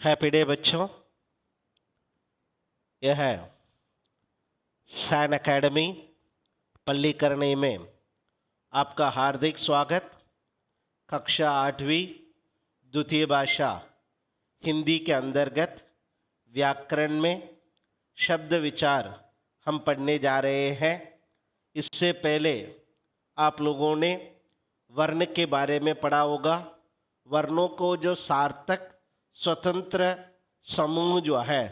Happy day बच्चों। यह है सैन एकेडमी पल्लीकरणी में आपका हार्दिक स्वागत। कक्षा 8वीं द्वितीय भाषा हिंदी के अंतर्गत व्याकरण में शब्द विचार हम पढ़ने जा रहे हैं। इससे पहले आप लोगों ने वर्ण के बारे में पढ़ा होगा। वर्णों को जो सार्थक स्वतंत्र समूह जो है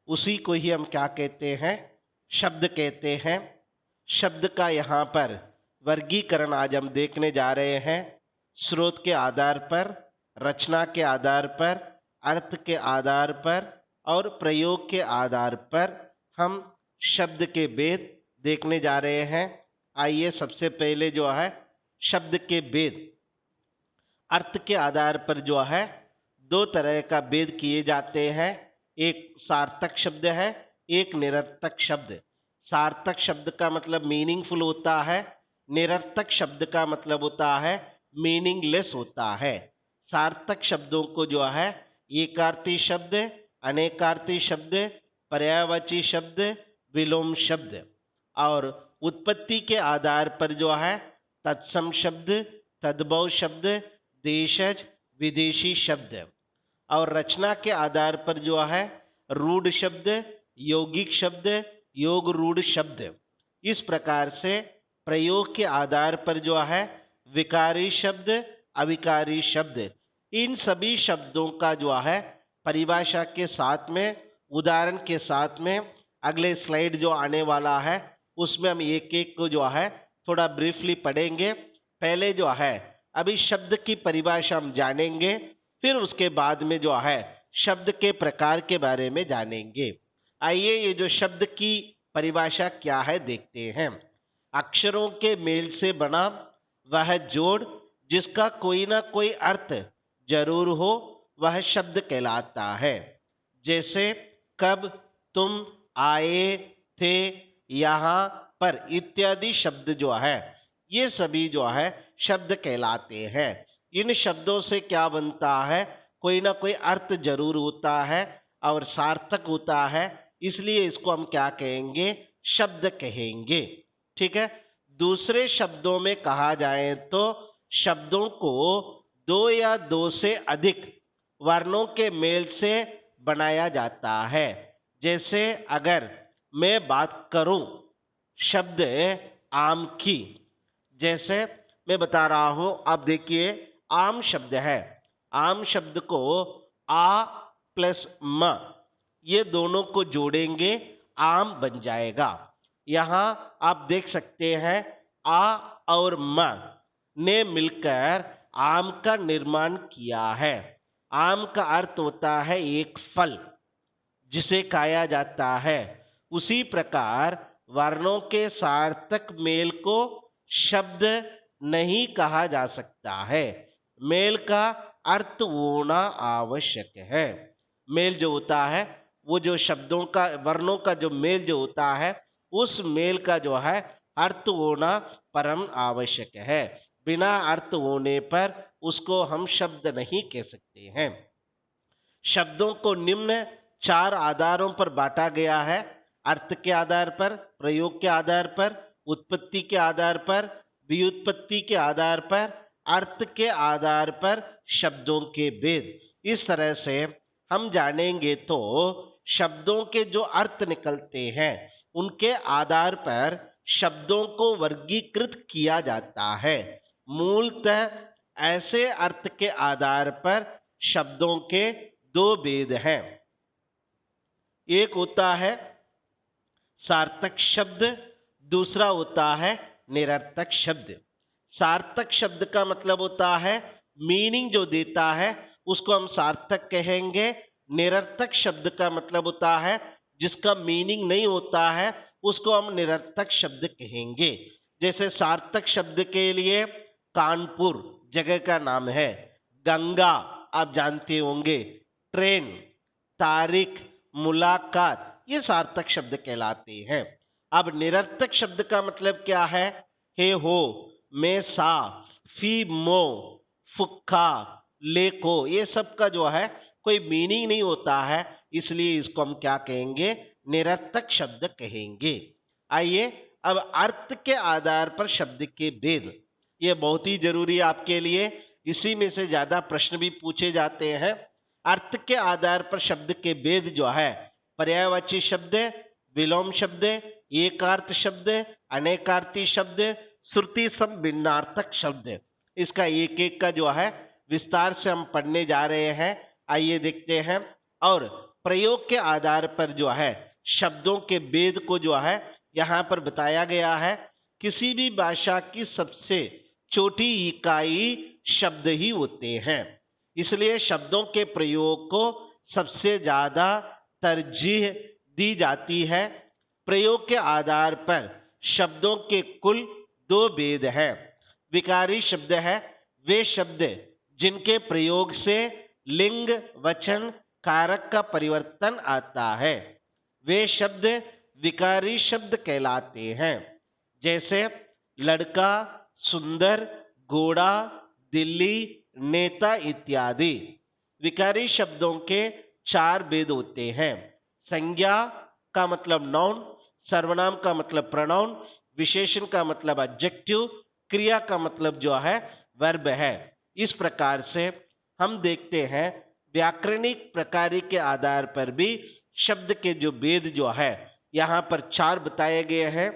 उसी को ही हम क्या कहते हैं, शब्द कहते हैं। शब्द का यहाँ पर वर्गीकरण आज हम देखने जा रहे हैं। स्रोत के आधार पर, रचना के आधार पर, अर्थ के आधार पर और प्रयोग के आधार पर हम शब्द के भेद देखने जा रहे हैं। आइए सबसे पहले जो है शब्द के भेद। अर्थ के आधार पर जो है दो तरह का भेद किए जाते हैं। एक सार्थक शब्द है, एक निरर्थक शब्द। सार्थक शब्द का मतलब मीनिंगफुल होता है, निरर्थक शब्द का मतलब होता है मीनिंगलेस होता है। सार्थक शब्दों को जो है एकार्थी शब्द, अनेकार्थी शब्द, पर्यायवाची शब्द, विलोम शब्द और उत्पत्ति के आधार पर जो है तत्सम शब्द, तद्भव शब्द, देशज, विदेशी शब्द और रचना के आधार पर जो है रूढ़ शब्द, यौगिक शब्द, योग रूढ़ शब्द। इस प्रकार से प्रयोग के आधार पर जो है विकारी शब्द, अविकारी शब्द। इन सभी शब्दों का जो है परिभाषा के साथ में, उदाहरण के साथ में अगले स्लाइड जो आने वाला है उसमें हम एक एक को जो है थोड़ा ब्रीफली पढ़ेंगे। पहले जो है अभी शब्द की परिभाषा हम जानेंगे, फिर उसके बाद में जो है शब्द के प्रकार के बारे में जानेंगे। आइए ये जो शब्द की परिभाषा क्या है देखते हैं। अक्षरों के मेल से बना वह जोड़ जिसका कोई ना कोई अर्थ जरूर हो वह शब्द कहलाता है। जैसे कब, तुम, आए, थे, यहाँ पर इत्यादि शब्द जो है ये सभी जो है शब्द कहलाते हैं। इन शब्दों से क्या बनता है, कोई ना कोई अर्थ जरूर होता है और सार्थक होता है, इसलिए इसको हम क्या कहेंगे, शब्द कहेंगे। ठीक है। दूसरे शब्दों में कहा जाए तो शब्दों को दो या दो से अधिक वर्णों के मेल से बनाया जाता है। जैसे अगर मैं बात करूं शब्द आम की, जैसे मैं बता रहा हूं, आप देखिए आम शब्द है। आम शब्द को आ प्लस म ये दोनों को जोड़ेंगे आम बन जाएगा। यहाँ आप देख सकते हैं आ और म ने मिलकर आम का निर्माण किया है। आम का अर्थ होता है एक फल जिसे खाया जाता है। उसी प्रकार वर्णों के सार्थक मेल को शब्द नहीं कहा जा सकता है। मेल का अर्थ होना आवश्यक है। मेल जो होता है वो जो शब्दों का, वर्णों का जो मेल जो होता है उस मेल का जो है अर्थ होना परम आवश्यक है। बिना अर्थ होने पर उसको हम शब्द नहीं कह सकते हैं। शब्दों को निम्न 4 आधारों पर बांटा गया है। अर्थ के आधार पर, प्रयोग के आधार पर, उत्पत्ति के आधार पर, व्युत्पत्ति के आधार पर, अर्थ के आधार पर शब्दों के भेद। इस तरह से हम जानेंगे तो शब्दों के जो अर्थ निकलते हैं उनके आधार पर शब्दों को वर्गीकृत किया जाता है। मूलतः ऐसे अर्थ के आधार पर शब्दों के 2 भेद हैं। एक होता है सार्थक शब्द, दूसरा होता है निरर्थक शब्द। सार्थक शब्द का मतलब होता है मीनिंग जो देता है उसको हम सार्थक कहेंगे। निरर्थक शब्द का मतलब होता है जिसका मीनिंग नहीं होता है उसको हम निरर्थक शब्द कहेंगे। जैसे सार्थक शब्द के लिए कानपुर जगह का नाम है, गंगा आप जानते होंगे, ट्रेन, तारीख, मुलाकात, ये सार्थक शब्द कहलाते हैं। अब निरर्थक शब्द का मतलब क्या है, हे हो, मैं सा, फी मो, फुक्का, लेको, ये सब का जो है कोई मीनिंग नहीं होता है, इसलिए इसको हम क्या कहेंगे, निरर्थक शब्द कहेंगे। आइए अब अर्थ के आधार पर शब्द के भेद, ये बहुत ही जरूरी है आपके लिए, इसी में से ज्यादा प्रश्न भी पूछे जाते हैं। अर्थ के आधार पर शब्द के भेद जो है, पर्यायवाची शब्द, विलोम शब्द, एकार्थ शब्द, अनेकार्थी शब्द, श्रुति सम भिन्नार्थक शब्द, इसका एक एक का जो है विस्तार से हम पढ़ने जा रहे हैं। आइए देखते हैं। और प्रयोग के आधार पर जो है शब्दों के भेद को जो है यहाँ पर बताया गया है। किसी भी भाषा की सबसे छोटी इकाई शब्द ही होते हैं, इसलिए शब्दों के प्रयोग को सबसे ज्यादा तरजीह दी जाती है। प्रयोग के आधार पर शब्दों के कुल दो भेद हैं। विकारी शब्द है वे शब्द जिनके प्रयोग से लिंग वचन कारक का परिवर्तन आता है, वे शब्द विकारी शब्द कहलाते हैं। जैसे लड़का, सुंदर, घोड़ा, दिल्ली, नेता इत्यादि। विकारी शब्दों के चार भेद होते हैं। संज्ञा का मतलब नाउन, सर्वनाम का मतलब प्रोनाउन, विशेषण का मतलब एडजेक्टिव, क्रिया का मतलब जो है वर्ब है। इस प्रकार से हम देखते हैं व्याकरणिक प्रकार के आधार पर भी शब्द के जो भेद जो है यहाँ पर चार बताए गए हैं।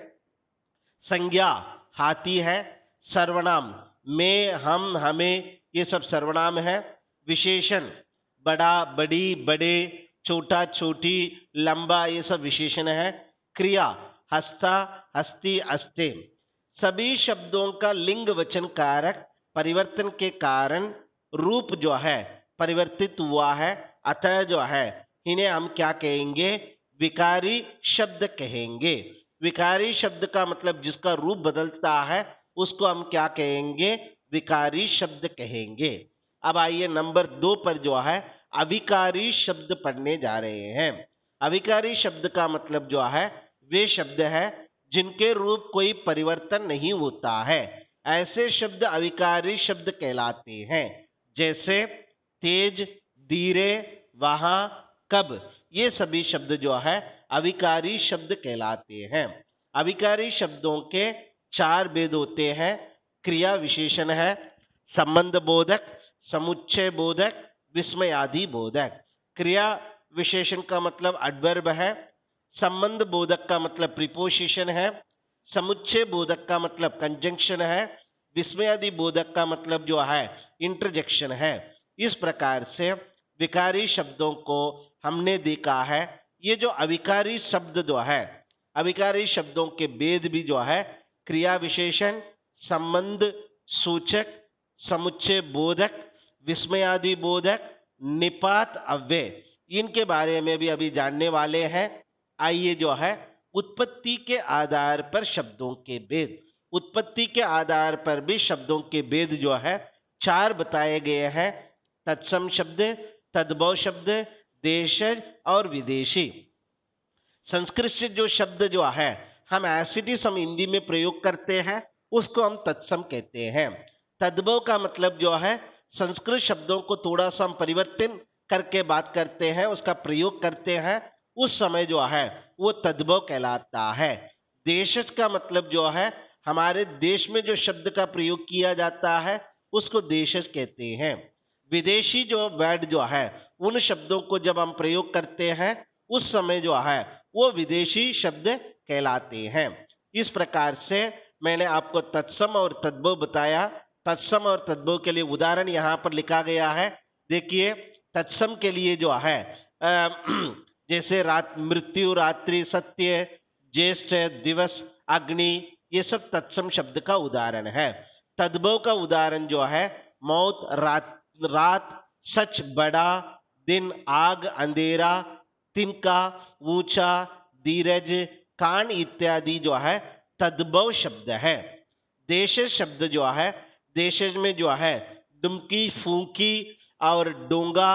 संज्ञा हाथी है, सर्वनाम मैं, हम, हमें, ये सब सर्वनाम है। विशेषण बड़ा, बड़ी, बड़े, छोटा, छोटी, लंबा, ये सब विशेषण है। क्रिया हस्ता, हस्ती, हस्ते। सभी शब्दों का लिंग वचन कारक परिवर्तन के कारण रूप जो है परिवर्तित हुआ है, अतः जो है इन्हें हम क्या कहेंगे, विकारी शब्द कहेंगे। विकारी शब्द का मतलब जिसका रूप बदलता है उसको हम क्या कहेंगे, विकारी शब्द कहेंगे। अब आइए नंबर 2 पर जो है अविकारी शब्द पढ़ने जा रहे हैं। अविकारी शब्द का मतलब जो है वे शब्द है जिनके रूप कोई परिवर्तन नहीं होता है, ऐसे शब्द अविकारी शब्द कहलाते हैं। जैसे तेज, धीरे, वहां, कब, ये सभी शब्द जो है अविकारी शब्द कहलाते हैं। अविकारी शब्दों के चार भेद होते हैं। क्रिया विशेषण है, संबंध बोधक, समुच्चय बोधक, विस्मयादि बोधक। क्रिया विशेषण का मतलब एडवर्ब है, संबंध बोधक का मतलब प्रीपोजिशन है, समुच्चय बोधक का मतलब कंजंक्शन है, विस्मयादि बोधक का मतलब जो है इंटरजेक्शन है। इस प्रकार से विकारी शब्दों को हमने देखा है। ये जो अविकारी शब्द जो है, अविकारी शब्दों के भेद भी जो है क्रिया विशेषण, संबंध सूचक, समुच्चय बोधक, विस्मयादि बोधक, निपात अव्यय, इनके बारे में भी अभी जानने वाले हैं। आइए जो है उत्पत्ति के आधार पर शब्दों के भेद, उत्पत्ति के आधार पर भी शब्दों के भेद जो है चार बताए गए हैं। तत्सम शब्द, तद्भव शब्द, देशज और विदेशी। संस्कृत से जो शब्द जो है हम एसिडिस हम हिंदी में प्रयोग करते हैं उसको हम तत्सम कहते हैं। तद्भव का मतलब जो है संस्कृत शब्दों को थोड़ा सा हम परिवर्तन करके बात करते हैं, उसका प्रयोग करते हैं, उस समय जो है वो तद्भव कहलाता है। देशज का मतलब जो है हमारे देश में जो शब्द का प्रयोग किया जाता है उसको देशज कहते हैं। विदेशी जो वर्ड जो है उन शब्दों को जब हम प्रयोग करते हैं उस समय जो है वो विदेशी शब्द कहलाते हैं। इस प्रकार से मैंने आपको तत्सम और तद्भव बताया। तत्सम और तद्भव के लिए उदाहरण यहाँ पर लिखा गया है। देखिए तत्सम के लिए जो है जैसे मृत्यु, रात्रि, सत्य, ज्येष्ठ, दिवस, अग्नि, ये सब तत्सम शब्द का उदाहरण है। तद्भव का उदाहरण जो है मौत, रात, सच, बड़ा, दिन, आग, अंधेरा, तिनका, ऊंचा, धीरज, कान इत्यादि जो है तद्भव शब्द है। देशज शब्द जो है, देशज में जो है दुमकी, फूंकी और डोंगा,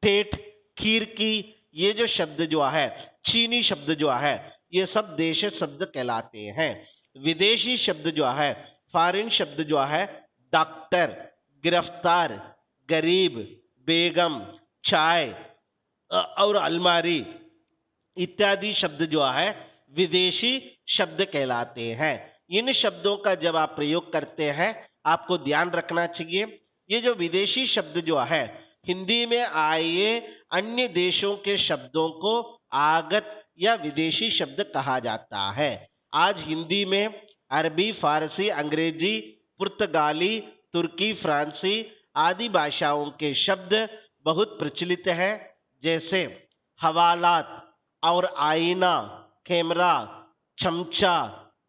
ठेठ, खीर की, ये जो शब्द जो है, चीनी शब्द जो है, ये सब देशज शब्द कहलाते हैं। विदेशी शब्द जो है, फॉरेन शब्द जो है, डॉक्टर, गिरफ्तार, गरीब, बेगम, चाय और अलमारी इत्यादि शब्द जो है विदेशी शब्द कहलाते हैं। इन शब्दों का जब आप प्रयोग करते हैं आपको ध्यान रखना चाहिए, ये जो विदेशी शब्द जो है हिंदी में आए अन्य देशों के शब्दों को आगत या विदेशी शब्द कहा जाता है। आज हिंदी में अरबी, फारसी, अंग्रेजी, पुर्तगाली, तुर्की, फ्रांसी आदि भाषाओं के शब्द बहुत प्रचलित हैं, जैसे हवालात और आईना, कैमरा, चमचा,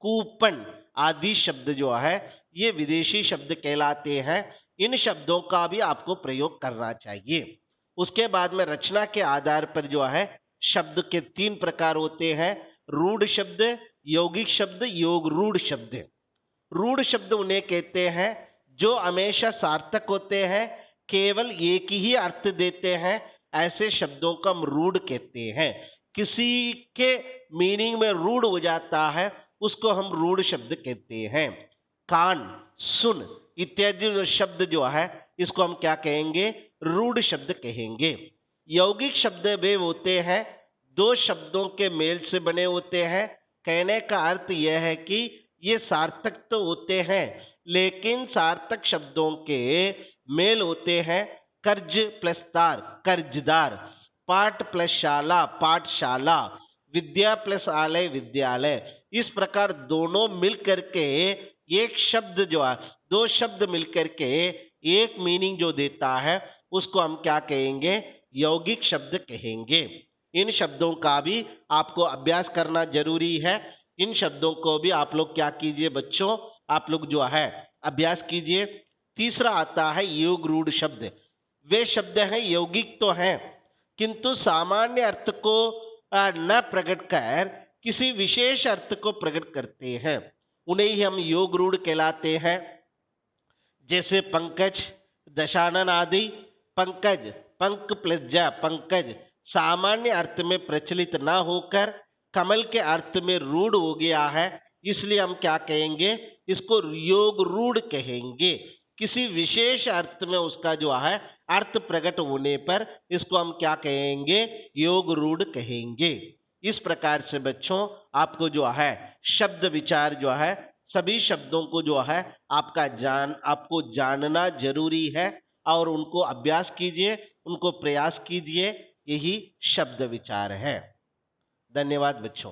कूपन आदि शब्द जो है ये विदेशी शब्द कहलाते हैं। इन शब्दों का भी आपको प्रयोग करना चाहिए। उसके बाद में रचना के आधार पर जो है शब्द के 3 प्रकार होते हैं, रूढ़ शब्द, यौगिक शब्द, योग रूढ़ शब्द। रूढ़ शब्द उन्हें कहते हैं जो हमेशा सार्थक होते हैं, केवल एक ही अर्थ देते हैं, ऐसे शब्दों को हम रूढ़ कहते हैं। किसी के मीनिंग में रूढ़ हो जाता है उसको हम रूढ़ शब्द कहते हैं। कान, सुन इत्यादि जो शब्द जो है इसको हम क्या कहेंगे, रूढ़ शब्द कहेंगे। यौगिक शब्द वे होते हैं 2 शब्दों के मेल से बने होते हैं। कहने का अर्थ यह है कि ये सार्थक तो होते हैं लेकिन सार्थक शब्दों के मेल होते हैं कर्ज प्लस दार, कर्जदार, पाठ प्लस शाला, पाठशाला, विद्या प्लस आलय, विद्यालय। इस प्रकार दोनों मिलकर के एक शब्द जो है, 2 शब्द मिलकर के एक मीनिंग जो देता है उसको हम क्या कहेंगे, यौगिक शब्द कहेंगे। इन शब्दों का भी आपको अभ्यास करना जरूरी है। इन शब्दों को भी आप लोग क्या कीजिए बच्चों, आप लोग जो है अभ्यास कीजिए। तीसरा आता है योग रूढ़ शब्द। वे शब्द हैं यौगिक तो हैं किंतु सामान्य अर्थ को न प्रकट कर किसी विशेष अर्थ को प्रकट करते हैं, उन्हें ही हम योग रूढ़ कहलाते हैं। जैसे पंकज, दशानन आदि। पंकज, पंक प्लस ज, पंकज सामान्य अर्थ में प्रचलित न होकर कमल के अर्थ में रूढ़ हो गया है, इसलिए हम क्या कहेंगे, इसको योग रूढ़ कहेंगे। किसी विशेष अर्थ में उसका जो है अर्थ प्रकट होने पर इसको हम क्या कहेंगे, योग रूढ़ कहेंगे। इस प्रकार से बच्चों आपको जो है शब्द विचार जो है सभी शब्दों को जो है आपको जानना जरूरी है और उनको अभ्यास कीजिए, उनको प्रयास कीजिए, यही शब्द विचार है। धन्यवाद बच्चों।